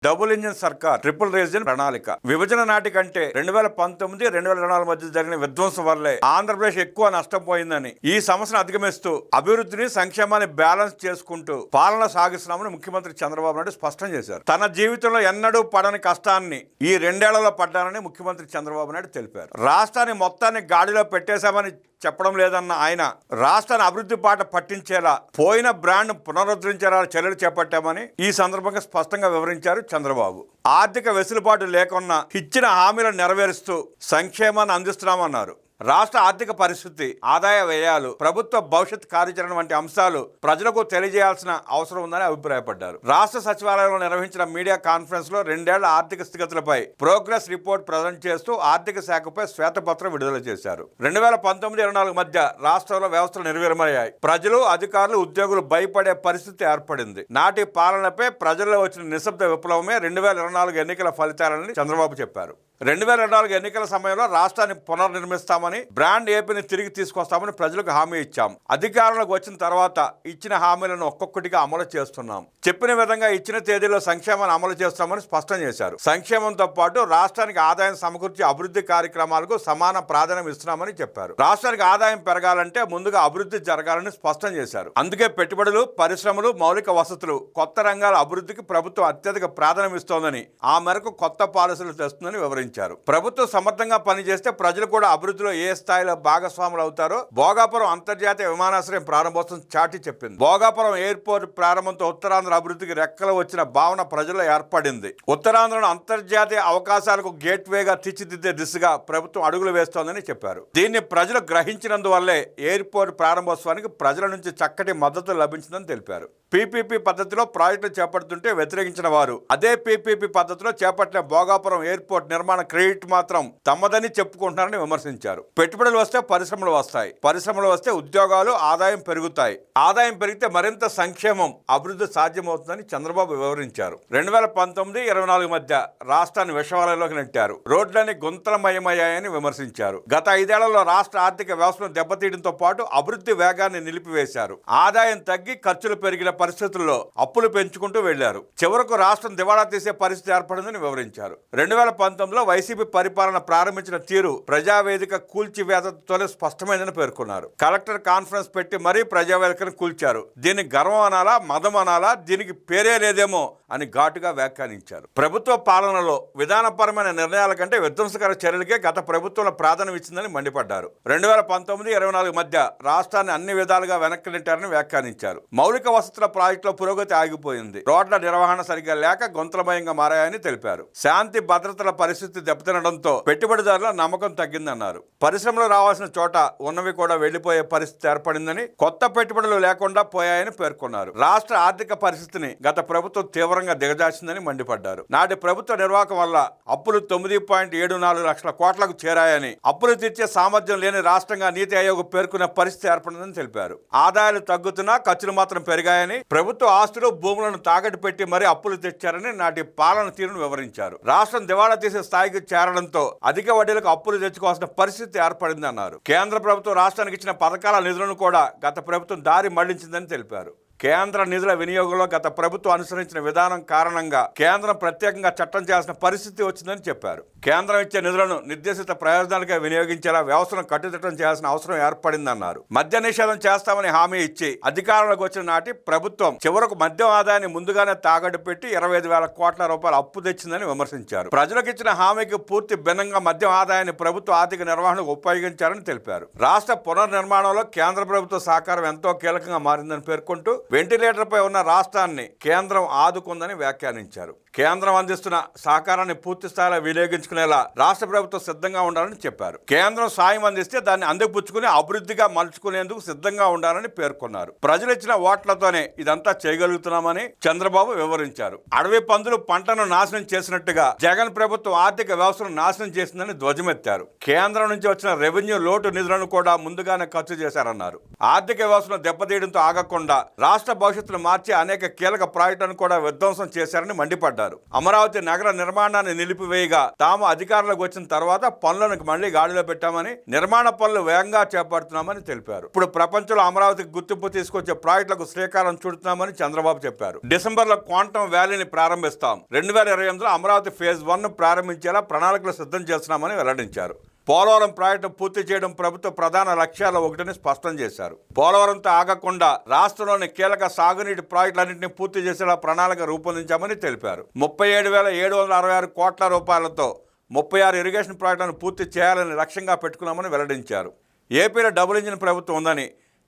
Double engine సర్కార్ triple reason ప్రణాళిక విభజన నాటి కంటే 2019-2024 మధ్య జరిగిన విధ్వంసం వల్లే ఆంధ్రప్రదేశ్ ఎక్కువ నష్టపోయిందని, ఈ సమస్యను అధిగమిస్తూ అభివృద్ధిని సంక్షేమాన్ని బ్యాలెన్స్ చేసుకుంటూ పాలన సాగిస్తున్నామని ముఖ్యమంత్రి చంద్రబాబు నాయుడు స్పష్టం చేశారు. తన జీవితంలో ఎన్నడూ పడని కష్టాన్ని ఈ 2 ఏళ్లలో పడ్డానని ముఖ్యమంత్రి చంద్రబాబు నాయుడు తెలిపారు. రాష్ట్రాన్ని మొత్తాన్ని గాడిలో పెట్టేశామని చెప్పడం లేదన్న ఆయన రాష్ట్రాన్ని అభివృద్ధి బాట పట్టించేలా పోయిన బ్రాండ్ పునరుద్ధరించేలా చర్యలు చేపట్టామని ఈ సందర్భంగా స్పష్టంగా వివరించారు చంద్రబాబు. ఆర్థిక వెసులుబాటు లేకున్నా ఇచ్చిన హామీలను నెరవేరుస్తూ సంక్షేమాన్ని అందిస్తున్నామన్నారు. రాష్ట్ర ఆర్థిక పరిస్థితి, ఆదాయ వ్యయాలు, ప్రభుత్వ భవిష్యత్ కార్యాచరణ వంటి అంశాలు ప్రజలకు తెలియజేయాల్సిన అవసరం ఉందని అభిప్రాయపడ్డారు. రాష్ట్ర సచివాలయంలో నిర్వహించిన మీడియా కాన్ఫరెన్స్ లో 2 ఏళ్ల ఆర్థిక స్థితిగతులపై ప్రోగ్రెస్ రిపోర్ట్ ప్రజెంట్ చేస్తూ ఆర్థిక శాఖపై శ్వేతపత్రం విడుదల చేశారు. 2019-24 మధ్య రాష్ట్రంలో వ్యవస్థలు నిర్వీర్యమయ్యాయి. ప్రజలు, అధికారులు, ఉద్యోగులు భయపడే పరిస్థితి ఏర్పడింది. నాటి పాలనపై ప్రజల్లో వచ్చిన నిశ్శబ్ద విప్లవమే 2024 ఎన్నికల ఫలితాలని చంద్రబాబు చెప్పారు. 2024 ఎన్నికల సమయంలో రాష్ట్రాన్ని పునర్నిర్మిస్తామని, బ్రాండ్ ఏపీని తిరిగి తీసుకొస్తామని ప్రజలకు హామీ ఇచ్చాం. అధికారంలోకి వచ్చిన తర్వాత ఇచ్చిన హామీలను ఒక్కొక్కటిగా అమలు చేస్తున్నాం. చెప్పిన విధంగా ఇచ్చిన తేదీలో సంక్షేమాన్ని అమలు చేస్తామని స్పష్టం చేశారు. సంక్షేమంతో పాటు రాష్ట్రానికి ఆదాయం సమకూర్చి అభివృద్ధి కార్యక్రమాలకు సమాన ప్రాధాన్యం ఇస్తున్నామని చెప్పారు. రాష్ట్రానికి ఆదాయం పెరగాలంటే ముందుగా అభివృద్ధి జరగాలని స్పష్టం చేశారు. అందుకే పెట్టుబడులు, పరిశ్రమలు, మౌలిక వసతులు, కొత్త రంగాల అభివృద్ధికి ప్రభుత్వం అత్యధిక ప్రాధాన్యం ఇస్తోందని, ఆ మేరకు కొత్త పాలసీలు తెస్తుందని వివరించారు. ప్రభుత్వం సమర్థంగా పనిచేస్తే ప్రజలు కూడా అభివృద్ధిలో ఏ స్థాయిలో భాగస్వాములు అవుతారో భోగాపురం అంతర్జాతీయ విమానాశ్రయం ప్రారంభోత్సవం చాటి చెప్పింది. భోగాపురం ఎయిర్పోర్ట్ ప్రారంభంతో ఉత్తరాంధ్ర అభివృద్ధికి రెక్కలు వచ్చిన భావన ప్రజల్లో ఏర్పడింది. ఉత్తరాంధ్రను అంతర్జాతీయ అవకాశాలకు గేట్వేగా తీర్చిదిద్దే దిశగా ప్రభుత్వం అడుగులు వేస్తోందని చెప్పారు. దీన్ని ప్రజలు గ్రహించినందువల్లే ఎయిర్పోర్ట్ ప్రారంభోత్సవానికి ప్రజల నుంచి చక్కటి మద్దతు లభించిందని తెలిపారు. పీపీపీ పద్ధతిలో ప్రాజెక్టులు చేపడుతుంటే వ్యతిరేకించిన వారు అదే పీపీపీ పద్ధతిలో చేపట్టిన భోగాపురం ఎయిర్పోర్ట్ నిర్మాణ క్రెడిట్ మాత్రం తమదని చెప్పుకుంటున్నారని విమర్శించారు. పెట్టుబడులు వస్తే పరిశ్రమలు వస్తాయి, పరిశ్రమలు వస్తే ఉద్యోగాలు, ఆదాయం పెరుగుతాయి. ఆదాయం పెరిగితే మరింత సంక్షేమం, అభివృద్ధి సాధ్యమవుతుందని చంద్రబాబు వివరించారు. 2019-24 మధ్య రాష్ట్రాన్ని విషవాలయంలోకి నెట్టారు. రోడ్లన్నీ గుంతలమయమయ్యాయని విమర్శించారు. గత 5 ఏళ్లలో రాష్ట్ర ఆర్థిక వ్యవస్థను దెబ్బతీయడంతో పాటు అభివృద్ధి వేగాన్ని నిలిపివేశారు. ఆదాయం తగ్గి ఖర్చులు పెరిగిన పరిస్థితుల్లో అప్పులు పెంచుకుంటూ వెళ్లారు. చివరకు రాష్ట్రం దివాళా తీసే పరిస్థితి ఏర్పడిందని వివరించారు. 2019లో వైసీపీ పరిపాలన ప్రారంభించిన తీరు ప్రజావేదిక కూల్చివేతతోనే స్పష్టమైందని పేర్కొన్నారు. కలెక్టర్ కాన్ఫరెన్స్ పెట్టి మరీ ప్రజావేదికను కూల్చారు. దీన్ని గర్వం అనాలా, మదం అనాలా, దీనికి పేరే లేదేమో అని ఘాటుగా వ్యాఖ్యానించారు. ప్రభుత్వ పాలనలో విధానపరమైన నిర్ణయాల కంటే విధ్వంసకర చర్యలకే గత ప్రభుత్వంలో ప్రాధాన్యం ఇచ్చిందని మండిపడ్డారు. 2019-24 మధ్య రాష్ట్రాన్ని అన్ని విధాలుగా వెనక్కి నెట్టారని వ్యాఖ్యానించారు. మౌలిక వసతుల ప్రాజెక్టులో పురోగతి ఆగిపోయింది. రోడ్ల నిర్వహణ సరిగ్గా లేక గొంతలమయంగా మారాయని తెలిపారు. శాంతి భద్రతల పరిస్థితి దెబ్బతినడంతో పెట్టుబడిదారుల నమ్మకం తగ్గిందన్నారు. పరిశ్రమలు రావాల్సిన చోట ఉన్నవి కూడా వెళ్లిపోయే పరిస్థితి ఏర్పడిందని, కొత్త పెట్టుబడులు లేకుండా పోయాయని పేర్కొన్నారు. రాష్ట్ర ఆర్థిక పరిస్థితిని గత ప్రభుత్వం తీవ్రంగా దిగజార్చిందని మండిపడ్డారు. నాటి ప్రభుత్వ నిర్వాహకం వల్ల అప్పులు 9.74 లక్షల కోట్లకు చేరాయని, అప్పులు తీర్చే సామర్థ్యం లేని రాష్ట్రంగా నీతి ఆయోగ్ పేర్కొన్న పరిస్థితి ఏర్పడిందని తెలిపారు. ఆదాయాలు తగ్గుతున్నా ఖర్చులు మాత్రం పెరిగాయని, ప్రభుత్వ ఆస్తులు, భూములను తాకట్టు పెట్టి మరీ అప్పులు తెచ్చారని నాటి పాలన తీరును వివరించారు. రాష్ట్రం దివాళా తీసే స్థాయికి చేరడంతో అధిక వడ్డీలకు అప్పులు తెచ్చుకోవాల్సిన పరిస్థితి ఏర్పడిందన్నారు. కేంద్ర ప్రభుత్వం రాష్ట్రానికి ఇచ్చిన పథకాల నిధులను కూడా గత ప్రభుత్వం దారి మళ్లించిందని తెలిపారు. కేంద్ర నిధుల వినియోగంలో గత ప్రభుత్వం అనుసరించిన విధానం కారణంగా కేంద్రం ప్రత్యేకంగా చట్టం చేయాల్సిన పరిస్థితి వచ్చిందని చెప్పారు. కేంద్రం ఇచ్చే నిధులను నిర్దేశిత ప్రయోజనాలుగా వినియోగించేలా వ్యవస్థను కట్టుదిట్టం చేయాల్సిన అవసరం ఏర్పడిందన్నారు. మద్య నిషేధం చేస్తామని హామీ ఇచ్చి అధికారంలోకి వచ్చిన నాటి ప్రభుత్వం చివరకు మద్యం ఆదాయాన్ని ముందుగానే తాకట్టు పెట్టి 25,000 కోట్ల రూపాయలు అప్పు తెచ్చిందని విమర్శించారు. ప్రజలకు ఇచ్చిన హామీకి పూర్తి భిన్నంగా మద్యం ఆదాయాన్ని ప్రభుత్వ ఆర్థిక నిర్వహణకు ఉపయోగించారని తెలిపారు. రాష్ట్ర పునర్నిర్మాణంలో కేంద్ర ప్రభుత్వ సహకారం ఎంతో కీలకంగా మారిందని పేర్కొంటూ వెంటిలేటర్పై ఉన్న రాష్ట్రాన్ని కేంద్రం ఆదుకుందని వ్యాఖ్యానించారు. కేంద్రం అందిస్తున్న సహకారాన్ని పూర్తి స్థాయిలో వినియోగించుకునేలా రాష్ట్ర ప్రభుత్వం సిద్ధంగా ఉండాలని చెప్పారు. కేంద్రం సాయం అందిస్తే దాన్ని అందిపుచ్చుకుని అభివృద్ధిగా మలుచుకునేందుకు సిద్ధంగా ఉండాలని పేర్కొన్నారు. ప్రజలు ఇచ్చిన ఓట్లతోనే ఇదంతా చేయగలుగుతున్నామని చంద్రబాబు వివరించారు. అడవి పందులు పంటను నాశనం చేసినట్టుగా జగన్ ప్రభుత్వం ఆర్థిక వ్యవస్థను నాశనం చేసిందని ధ్వజమెత్తారు. కేంద్రం నుంచి వచ్చిన రెవెన్యూ లోటు నిధులను కూడా ముందుగానే ఖర్చు చేశారన్నారు. ఆర్థిక వ్యవస్థను దెబ్బతీయడంతో ఆగకుండా రాష్ట్ర రాష్ట్ర భవిష్యత్తును మార్చే అనేక కీలక ప్రాజెక్టులను కూడా విధ్వంసం చేశారని మండిపడ్డారు. అమరావతి నగర నిర్మాణాన్ని నిలిపివేయగా తాము అధికారంలోకి వచ్చిన తర్వాత పనులను మళ్లీ గాడిలో పెట్టామని, నిర్మాణ పనులు వేగంగా చేపడుతున్నామని తెలిపారు. ఇప్పుడు ప్రపంచంలో అమరావతికి గుర్తింపు తీసుకొచ్చే ప్రాజెక్టులకు శ్రీకారం చుడుతున్నామని చంద్రబాబు చెప్పారు. డిసెంబర్లో క్వాంటమ్ వ్యాలీని ప్రారంభిస్తాం. 2028లో అమరావతి ఫేజ్ 1 ప్రారంభించేలా ప్రణాళికలు సిద్ధం చేస్తున్నామని వెల్లడించారు. పోలవరం ప్రాజెక్టు పూర్తి చేయడం ప్రభుత్వ ప్రధాన లక్ష్యాల ఒకటిని స్పష్టం చేశారు. పోలవరంతో ఆగకుండా రాష్ట్రంలోని కీలక సాగునీటి ప్రాజెక్టులన్నింటినీ పూర్తి చేసేలా ప్రణాళిక రూపొందించామని తెలిపారు. 37,766 కోట్ల రూపాయలతో 36 ఇరిగేషన్ ప్రాజెక్టులను పూర్తి చేయాలని లక్ష్యంగా పెట్టుకున్నామని వెల్లడించారు. ఏపీలో డబుల్ ఇంజిన్ ప్రభుత్వం ఉందని,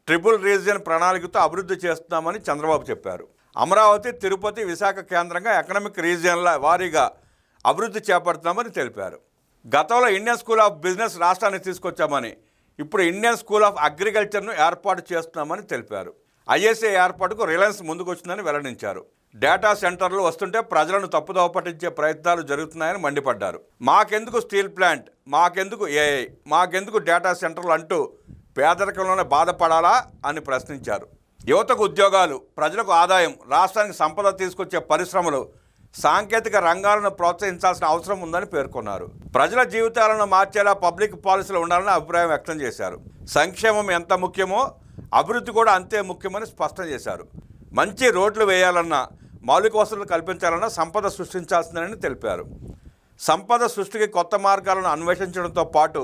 ట్రిపుల్ రీజియన్ ప్రణాళికతో అభివృద్ధి చేస్తున్నామని చంద్రబాబు చెప్పారు. అమరావతి, తిరుపతి, విశాఖ కేంద్రంగా ఎకనామిక్ రీజియన్ల వారీగా అభివృద్ధి చేపడుతున్నామని తెలిపారు. గతంలో ఇండియన్ స్కూల్ ఆఫ్ బిజినెస్ రాష్ట్రానికి తీసుకొచ్చామని, ఇప్పుడు ఇండియన్ స్కూల్ ఆఫ్ అగ్రికల్చర్ను ఏర్పాటు చేస్తున్నామని తెలిపారు. ఐఎస్ఏ ఏర్పాటుకు రిలయన్స్ ముందుకొచ్చిందని వెల్లడించారు. డేటా సెంటర్లు వస్తుంటే ప్రజలను తప్పుదోవ పట్టించే ప్రయత్నాలు జరుగుతున్నాయని మండిపడ్డారు. మాకెందుకు స్టీల్ ప్లాంట్, మాకెందుకు ఏఐ, మాకెందుకు డేటా సెంటర్లు అంటూ పేదరికంలోనే బాధపడాలా అని ప్రశ్నించారు. యువతకు ఉద్యోగాలు, ప్రజలకు ఆదాయం, రాష్ట్రానికి సంపద తీసుకొచ్చే పరిశ్రమలు, సాంకేతిక రంగాలను ప్రోత్సహించాల్సిన అవసరం ఉందని పేర్కొన్నారు. ప్రజల జీవితాలను మార్చేలా పబ్లిక్ పాలసీలు ఉండాలని అభిప్రాయం వ్యక్తం చేశారు. సంక్షేమం ఎంత ముఖ్యమో అభివృద్ధి కూడా అంతే ముఖ్యమని స్పష్టం చేశారు. మంచి రోడ్లు వేయాలన్నా, మౌలిక వసతులు కల్పించాలన్నా సంపద సృష్టించాల్సిందని తెలిపారు. సంపద సృష్టికి కొత్త మార్గాలను అన్వేషించడంతో పాటు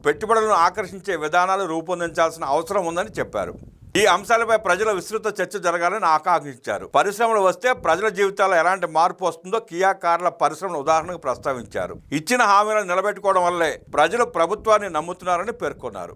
పెట్టుబడులను ఆకర్షించే విధానాలు రూపొందించాల్సిన అవసరం ఉందని చెప్పారు. ఈ అంశాలపై ప్రజల విస్తృత చర్చ జరగాలని ఆకాంక్షించారు. పరిశ్రమలు వస్తే ప్రజల జీవితాల్లో ఎలాంటి మార్పు వస్తుందో కియా కార్ల పరిశ్రమల ఉదాహరణకు ప్రస్తావించారు. ఇచ్చిన హామీలను నిలబెట్టుకోవడం వల్లే ప్రజలు ప్రభుత్వాన్ని నమ్ముతున్నారని పేర్కొన్నారు.